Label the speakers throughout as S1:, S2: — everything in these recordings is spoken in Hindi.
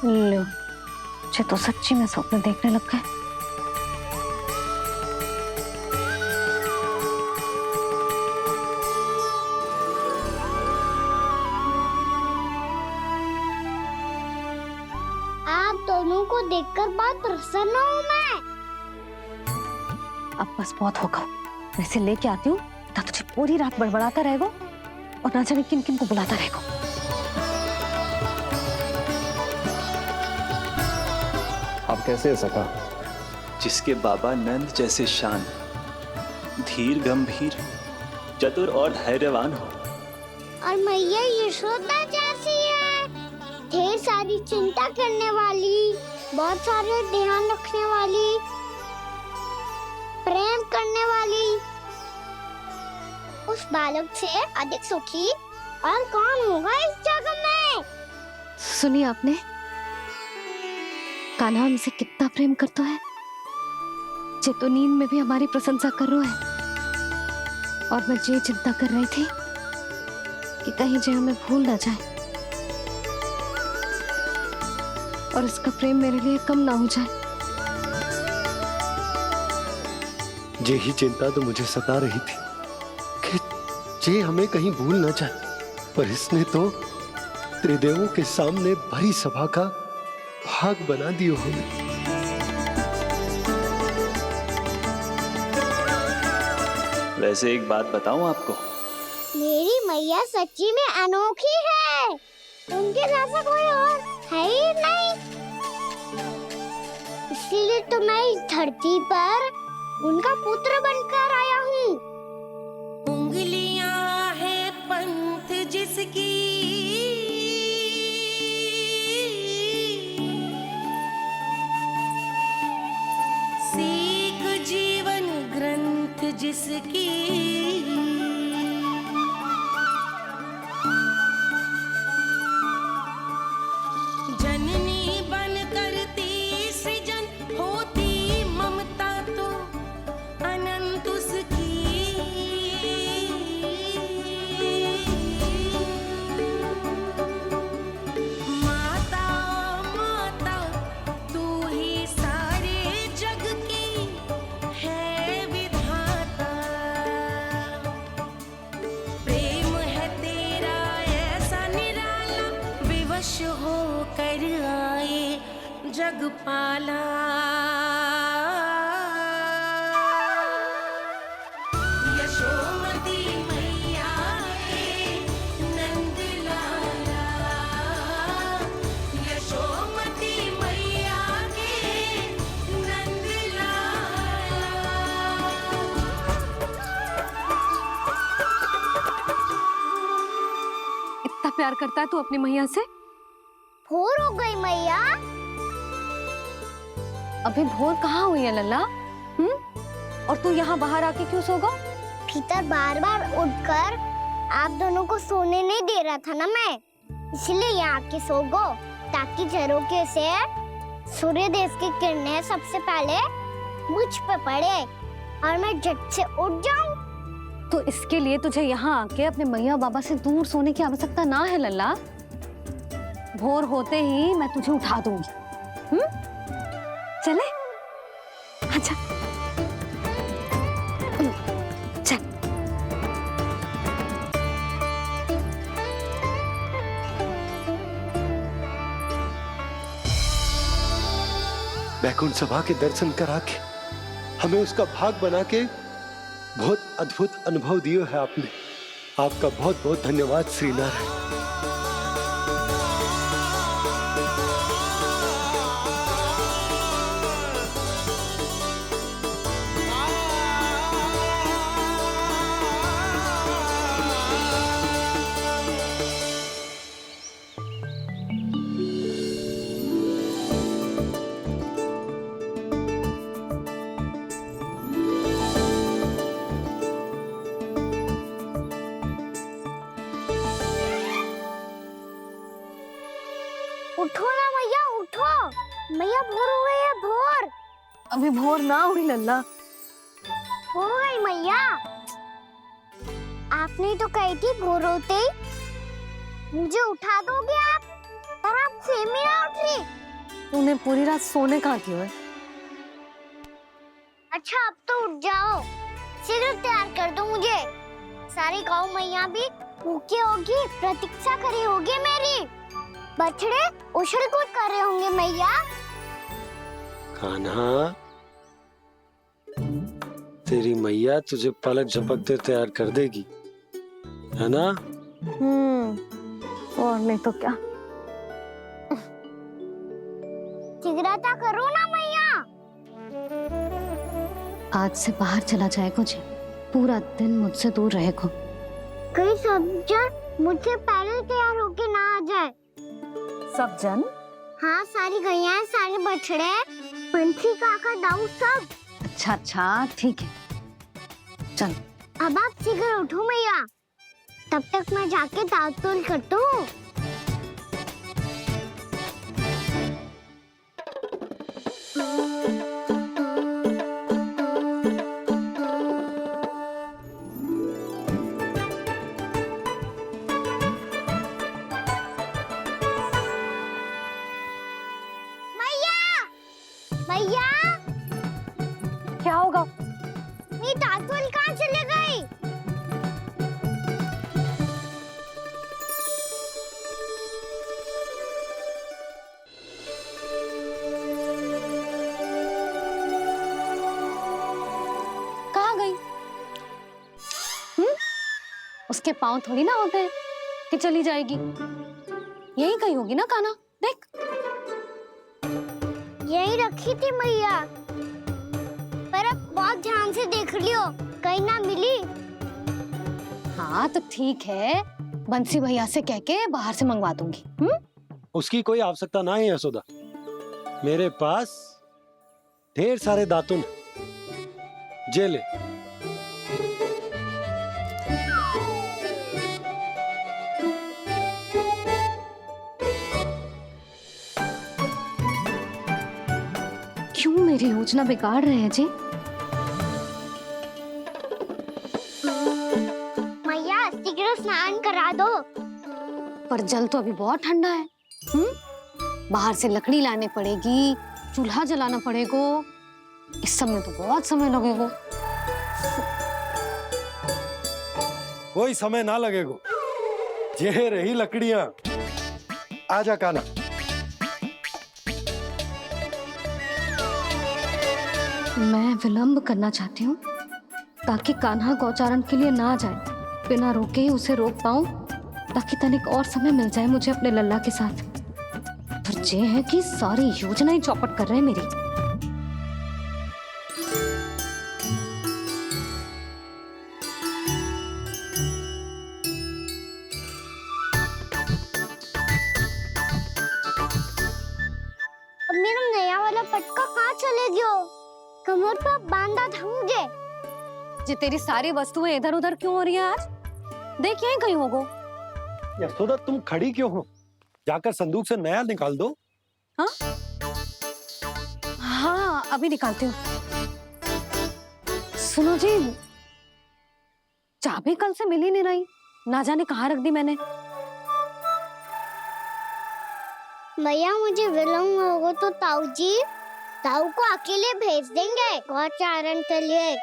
S1: लो, मुझे तो सच्ची में स्वप्न देखने लग गए।
S2: आप दोनों को देखकर बहुत प्रसन्न हूँ मैं।
S1: अब बस बहुत होगा, वैसे लेके आती हूँ ना, तुझे पूरी रात बड़बड़ाता रहेगा और ना जाने किन किन को बुलाता रहेगा।
S3: आप कैसे सका?
S4: जिसके बाबा नंद जैसे शान, धीर गंभीर, चतुर और धैर्यवान हो,
S2: और मैया यशोदा जैसी है, ढेर सारी चिंता करने वाली, बहुत सारे ध्यान रखने वाली, प्रेम करने वाली। उस बालक से अधिक सुखी और कौन होगा इस जगत में?
S1: सुनिए आपने, कान्हा हमसे कितना प्रेम करता है, जे तो नींद में भी हमारी प्रशंसा कर रहा है। और मैं ये चिंता कर रही थी कि कहीं जे हमें भूल ना जाए और इसका प्रेम मेरे लिए कम ना हो जाए।
S3: यही चिंता तो मुझे सता रही थी कि जे हमें कहीं भूल ना जाए, पर इसने तो त्रिदेवों के सामने भरी सभा का भाग बना दियो हमें।
S4: वैसे एक बात बताऊं आपको,
S2: मेरी मैया सच्ची में अनोखी है, उनके जैसा कोई और है ही नहीं। इसीलिए तो मैं इस धरती पर उनका पुत्र बनकर आया हूँ।
S5: उंगलियां है पंथ जिसकी, सीख जीवन ग्रंथ जिसकी, जननी बन करती सृजन, होती ममता तो अनंत उसकी। माता माता तू ही सारे जग की है विधाता, प्रेम है तेरा ऐसा निराला, विवश होकर आए जग पाला। यशोमती मैया के नंद लाला, यशोमती मैया के नंद लाला।
S1: इतना प्यार करता है तू अपनी मैया से?
S2: भोर हो गई मैया।
S1: अभी भोर कहाँ हुई है लल्ला? और तू यहाँ बाहर आके क्यों सो गया?
S2: भीतर बार बार उठकर आप दोनों को सोने नहीं दे रहा था ना मैं, इसलिए यहाँ आके सो गो, ताकि झरोखे से सूर्य देव की किरणें सबसे पहले मुझ पे पड़े और मैं झट से उठ जाऊं।
S1: तो इसके लिए तुझे यहाँ आके अपने मैया बाबा से दूर सोने की आवश्यकता ना है लल्ला। भोर होते ही मैं तुझे उठा दूंगी। चले? अच्छा चल।
S3: वैकुंठ सभा के दर्शन करा के हमें उसका भाग बना के बहुत अद्भुत अनुभव दियो है आपने। आपका बहुत बहुत धन्यवाद श्रीनारायण।
S2: उठो ना मैया, उठो। मैया भोर हो गई है, भोर।
S1: अभी भोर ना हुई लल्ला।
S2: हो गई मैया। आपने तो कही थी भोर होते ही मुझे उठा दोगे आप, पर आप फिर भी ना उठ रही?
S1: तूने पूरी रात सोने कहाँ की है?
S2: अच्छा अब तो उठ जाओ, शीघ्र तैयार कर दो मुझे। सारी गाँव मैया भी भूखी होगी, प्रतीक्षा करी होगी मेरी। बछड़े उछल कूद कर रहे होंगे मैया।
S3: कान्हा, तेरी मैया तुझे पलक झपकते तैयार कर देगी, है ना?
S1: और नहीं तो क्या।
S2: शीघ्रता करो ना मैया।
S1: आज से बाहर चला जाएगा जी, पूरा दिन मुझसे दूर रहेगा।
S2: कहीं सब जन मुझसे पहले तैयार होके ना आ जाए।
S1: सब जन?
S2: हाँ, सारी गैया, सारे बछड़े, पंछी, काका, दाऊ सब।
S1: अच्छा अच्छा ठीक है, चल।
S2: अब आप शीघ्र उठो मैया, तब तक मैं जाके दाल तोल करता हूँ। मैया,
S1: क्या होगा?
S2: मेरी दाल तोल कहाँ चले गई?
S1: कहाँ गई? उसके पाँव थोड़ी ना होते हैं कि चली जाएगी। यही कहीं होगी ना कान्हा, देख।
S2: यही रखी थी मैया, पर अब बहुत ध्यान से देख लियो, कहीं ना मिली।
S1: हाँ तो ठीक है, बंसी भैया से कह के बाहर से मंगवा दूंगी।
S3: उसकी कोई आवश्यकता ना है यशोदा, मेरे पास ढेर सारे दातुन, जे ले।
S1: क्यों मेरी योजना बिगाड़ रहे हैं जी?
S2: मैया शीघ्र स्नान करा दो।
S1: पर जल तो अभी बहुत ठंडा है। बाहर से लकड़ी लानी पड़ेगी, चूल्हा जलाना पड़ेगा, इस सब में तो बहुत समय लगेगा।
S3: कोई समय ना लगेगा, ये रही लकड़ियां। आजा कान्हा।
S1: मैं विलंब करना चाहती हूँ ताकि कान्हा गौचारण के लिए ना जाए, बिना रोके ही उसे रोक पाऊं, ताकि तनिक और समय मिल जाए मुझे अपने लल्ला के साथ। पर ये है कि सारी योजना ही चौपट कर रहे हैं मेरी।
S2: अब मेरा नया वाला पटका कहाँ चले गयो? कमर पर बांधा था मुझे।
S1: ये तेरी सारी वस्तुएं इधर उधर क्यों हो रही है आज? देख यहीं कहीं होगो।
S3: यशोदा तुम खड़ी क्यों हो? जाकर संदूक से नया निकाल दो।
S1: हाँ हाँ अभी निकालती हूँ। सुनो जी, चाबी कल से मिल ही नहीं रही, ना जाने कहाँ रख दी मैंने।
S2: मैया मुझे विलम्ब होगा तो ताऊ को अकेले भेज देंगे गौचारण के लिए।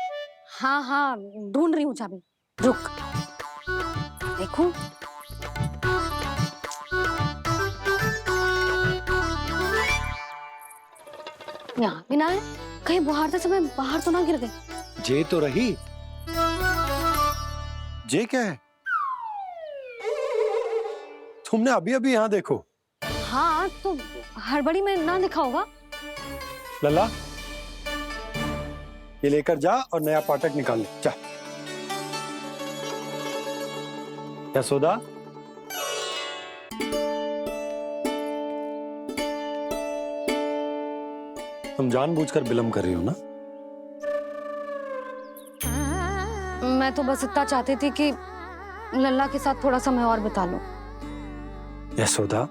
S1: हाँ हाँ ढूंढ रही हूँ चाबी, रुक। देखो यहाँ भी ना है, कहीं बुहारते समय बाहर तो ना गिर गई।
S3: जे तो रही। जे क्या है? तुमने अभी अभी यहाँ देखो।
S1: हाँ तो हड़बड़ी में ना लिखा होगा।
S3: लल्ला, ये लेकर जा और नया पाठक निकाल ले, जा। यशोदा, तुम जानबूझकर विलंब कर रही हो ना?
S1: मैं तो बस इतना चाहती थी कि लल्ला के साथ थोड़ा समय और बिता लूं।
S3: यशोदा,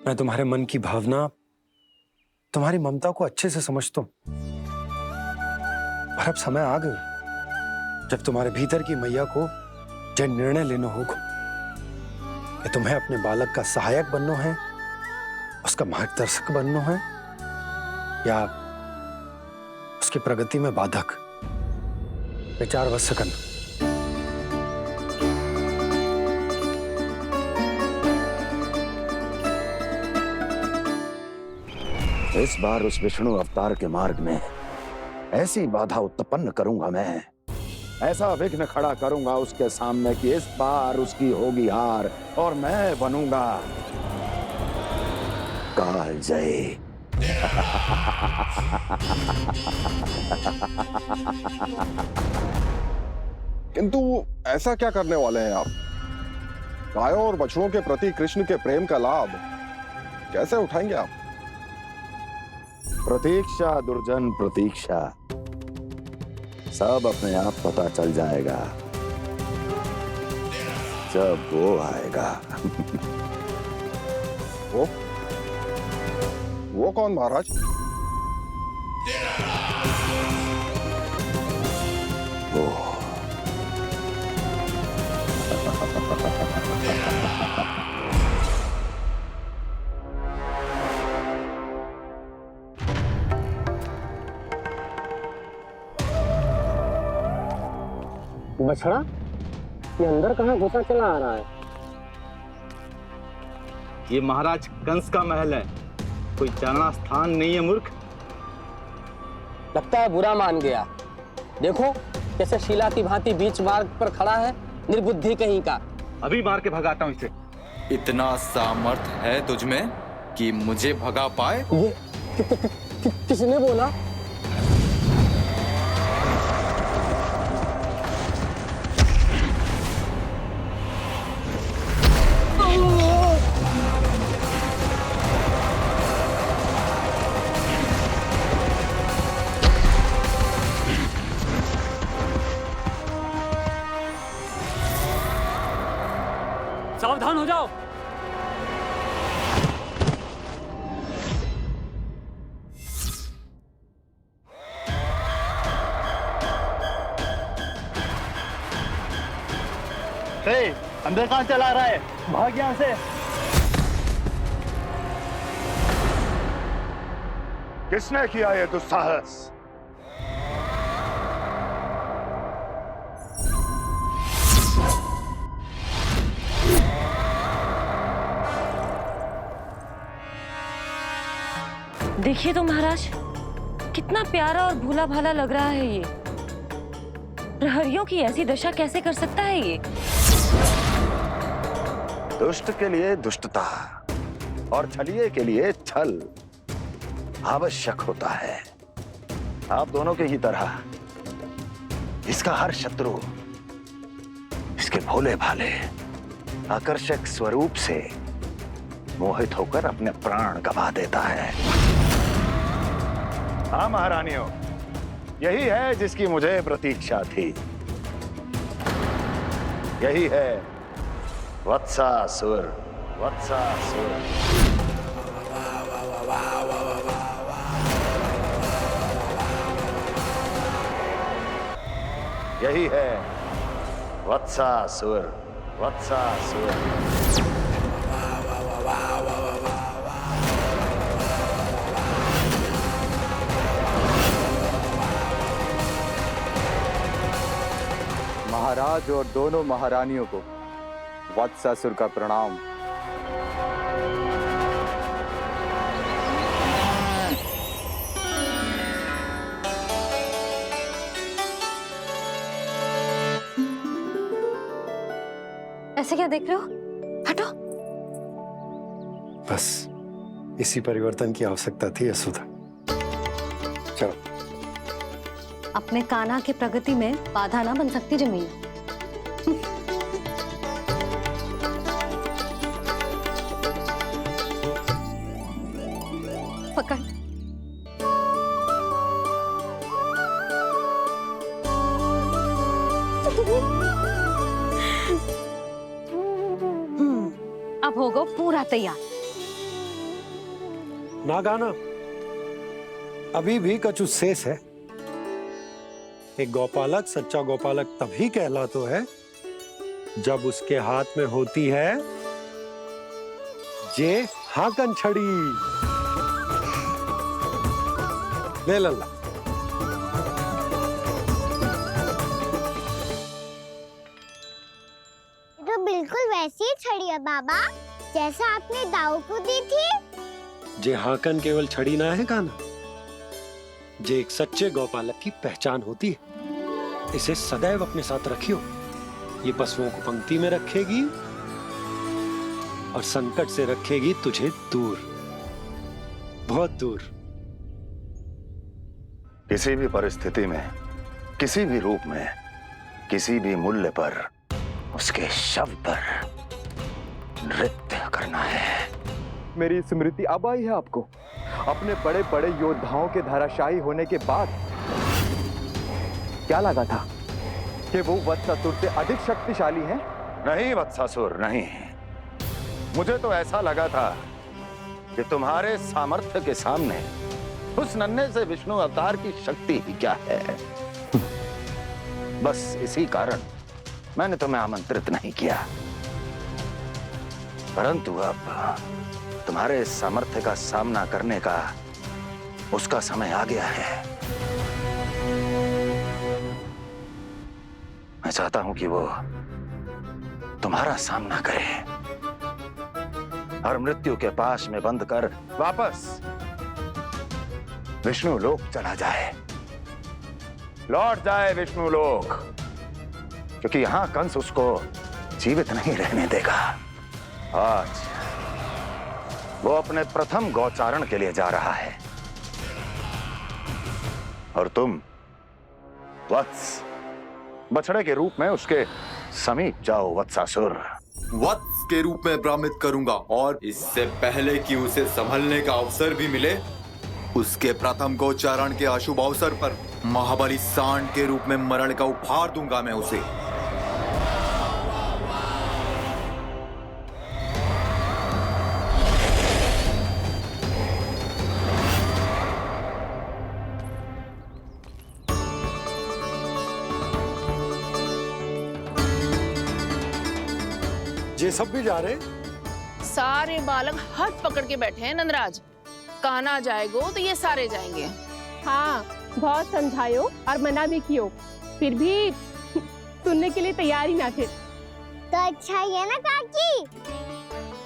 S3: मैं तुम्हारे मन की भावना, तुम्हारी ममता को अच्छे से समझता हूं। पर अब समय आ गया जब तुम्हारे भीतर की मैया को यह निर्णय लेना होगा कि तुम्हें अपने बालक का सहायक बनना है उसका मार्गदर्शक बनना है या उसकी प्रगति में बाधक? विचार अवश्य करना।
S6: इस बार उस विष्णु अवतार के मार्ग में ऐसी बाधा उत्पन्न करूंगा मैं, ऐसा विघ्न खड़ा करूंगा उसके सामने कि इस बार उसकी होगी हार और मैं बनूंगा कालजयी।
S7: किंतु ऐसा क्या करने वाले हैं आप? गायों और बछड़ों के प्रति कृष्ण के प्रेम का लाभ कैसे उठाएंगे आप?
S6: प्रतीक्षा दुर्जन प्रतीक्षा, सब अपने आप पता चल जाएगा जब वो आएगा।
S7: वो कौन महाराज?
S6: वो
S8: बछड़ा, ये अंदर कहाँ घुसा चला आ रहा है?
S9: ये महाराज कंस का महल है, कोई चारणा स्थान नहीं है मूर्ख।
S8: लगता है बुरा मान गया। देखो कैसे शीला की भांति बीच मार्ग पर खड़ा है, निर्बुद्धि कहीं का।
S9: अभी मार के भगाता हूँ इसे।
S10: इतना सामर्थ है तुझमें कि मुझे भगा पाए?
S8: ये किसने बोला?
S11: सावधान हो जाओ।
S9: अंदर कहाँ चला रहा है? भाग यहाँ से।
S6: किसने किया ये दुस्साहस?
S12: देखिए तो महाराज, कितना प्यारा और भोला भाला लग रहा है ये। प्रहरियों की ऐसी दशा कैसे कर सकता है ये?
S6: दुष्ट के लिए दुष्टता और छलिए के लिए छल आवश्यक होता है। आप दोनों के ही तरह इसका हर शत्रु इसके भोले भाले आकर्षक स्वरूप से मोहित होकर अपने प्राण गंवा देता है। हाँ महारानियों, यही है जिसकी मुझे प्रतीक्षा थी। यही है वत्सासुर। वत्सासुर यही है वत्सासुर। वत्सासुर
S10: महाराज और दोनों महारानियों को वत्सासुर का प्रणाम।
S1: ऐसे क्या देख रहे हो? हटो।
S3: बस इसी परिवर्तन की आवश्यकता थी यशोदा। चलो।
S1: अपने कान्हा की प्रगति में बाधा ना बन सकती जमीन। पकड़। अब होगा पूरा तैयार।
S3: ना गाना, अभी भी कछु शेष है। एक गौपालक सच्चा गौपालक तभी कहलाता है जब उसके हाथ में होती है जे हाकन छड़ी। ले लल्ला।
S2: तो बिल्कुल वैसी ही छड़ी है बाबा जैसा आपने दाऊ को दी थी।
S3: जे हाकन केवल छड़ी ना है काना, जे एक सच्चे गौपालक की पहचान होती है। इसे सदैव अपने साथ रखियो। ये पशुओं को पंक्ति में रखेगी और संकट से रखेगी तुझे दूर, बहुत दूर।
S6: किसी भी परिस्थिति में, किसी भी रूप में, किसी भी मूल्य पर उसके शव पर नृत्य करना है।
S9: मेरी स्मृति अब आई है आपको? अपने बड़े बड़े योद्धाओं के धराशायी होने के बाद क्या लगा था कि वो वत्सासुर से अधिक शक्तिशाली हैं?
S6: नहीं वत्सासुर, नहीं। मुझे तो ऐसा लगा था कि तुम्हारे सामर्थ्य के सामने उस नन्हे से विष्णु अवतार की शक्ति ही क्या है। बस इसी कारण मैंने तुम्हें आमंत्रित नहीं किया। परंतु अब तुम्हारे सामर्थ्य का सामना करने का उसका समय आ गया है। मैं चाहता हूं कि वो तुम्हारा सामना करे और मृत्यु के पास में बंद कर वापस विष्णु लोक चला जाए, लौट जाए विष्णु लोक, क्योंकि यहां कंस उसको जीवित नहीं रहने देगा। आज वो अपने प्रथम गौचारण के लिए जा रहा है और तुम वत्स, बछड़े के रूप में उसके समीप जाओ वत्सासुर।
S10: वत्स के रूप में भ्रमित करूंगा और इससे पहले कि उसे संभलने का अवसर भी मिले, उसके प्रथम गोचारण के अशुभ अवसर पर महाबली सांड के रूप में मरण का उपहार दूंगा मैं उसे।
S3: ये सब भी जा रहे?
S13: सारे बालक हाथ पकड़ के बैठे हैं नंदराज। कान्हा जाएगो तो ये सारे जाएंगे।
S14: हाँ, बहुत समझायो और मना भी कियो, फिर भी सुनने के लिए तैयार ही ना थे।
S2: तो अच्छा ही है ना काकी,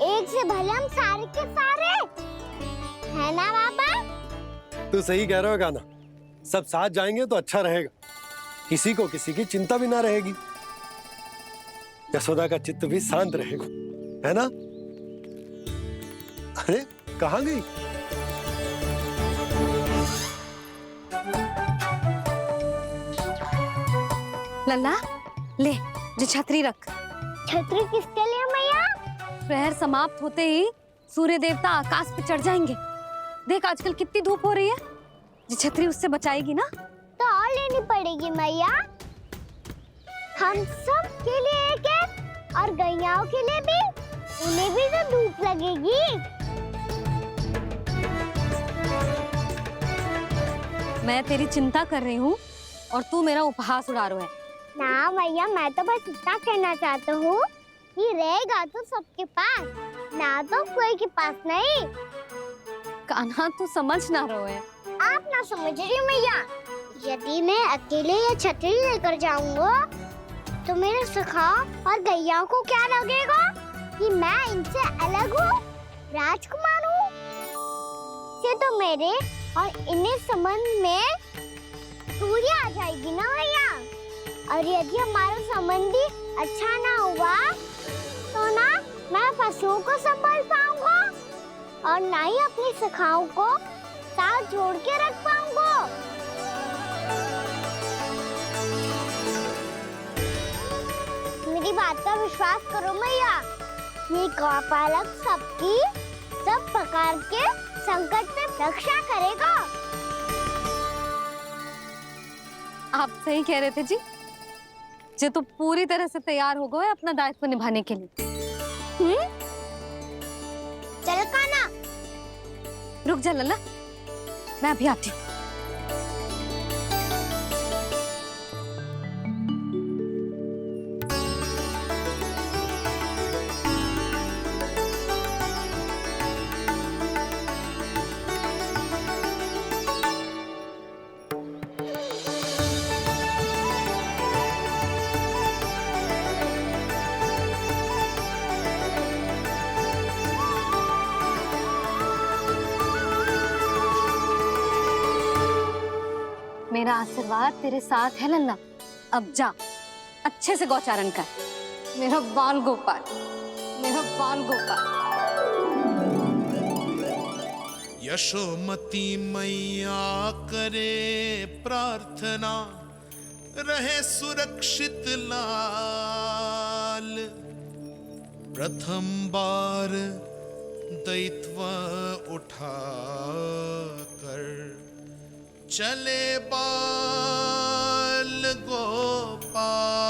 S2: एक से भले हम सारे के सारे, है ना बाबा?
S3: तू सही कह रहा हो गाना, सब साथ जाएंगे तो अच्छा रहेगा, किसी को किसी की चिंता भी ना रहेगी, यशोदा का चित्त भी शांत रहेगा, है ना? अरे कहाँ गई?
S1: लल्ला ले, जो छतरी रख।
S2: छतरी किसके लिए मैया?
S1: प्रहर समाप्त होते ही सूर्य देवता आकाश पे चढ़ जाएंगे। देख आजकल कितनी धूप हो रही है, जो छतरी उससे बचाएगी ना।
S2: तो और लेनी पड़ेगी मैया, हम सब के लिए एक एक और गैयाओं के लिए भी, उन्हें भी तो धूप लगेगी।
S1: मैं तेरी चिंता कर रही हूँ और तू मेरा उपहास उड़ा रहा है।
S2: ना भैया, मैं तो बस इतना कहना चाहता हूँ कि रहेगा तो सबके पास, ना तो कोई के पास नहीं।
S1: कान्हा तू समझ ना रहो है।
S2: आप ना समझ रही मैया, यदि मैं अकेले ये छतरी लेकर जाऊंगा तो मेरे सखा और गैयाओं को क्या लगेगा कि मैं इनसे अलग हूँ, राजकुमार हूँ। से तो मेरे और इन्हें संबंध में दूरी आ जाएगी ना भैया। और यदि हमारा संबंध ही अच्छा ना हुआ तो ना मैं पशुओं को संभाल पाऊंगा और ना ही अपनी सखाओं को साथ जोड़ के रख पाऊंगा। मेरी बात का विश्वास करो मैया, ये गौपालक सबकी सब प्रकार के संकट में रक्षा करेगा।
S1: आप सही कह रहे थे जी, जो तो पूरी तरह से तैयार हो गए अपना दायित्व निभाने के लिए।
S2: चल कान्हा,
S1: रुक जा लल्ला, मैं अभी आती हूँ। मेरा आशीर्वाद तेरे साथ है लल्ला। अब जा, अच्छे से गौचारण कर। मेरा बाल गोपाल, मेरा बाल गोपाल।
S15: यशोमती मैया करे प्रार्थना, रहे सुरक्षित लाल। प्रथम बार दैत्व उठा कर चले बाल गोपाल।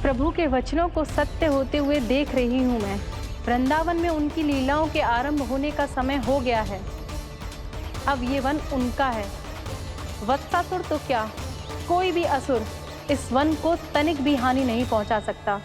S14: प्रभु के वचनों को सत्य होते हुए देख रही हूँ मैं। वृंदावन में उनकी लीलाओं के आरंभ होने का समय हो गया है। अब ये वन उनका है। वत्सासुर तो क्या, कोई भी असुर इस वन को तनिक भी हानि नहीं पहुंचा सकता।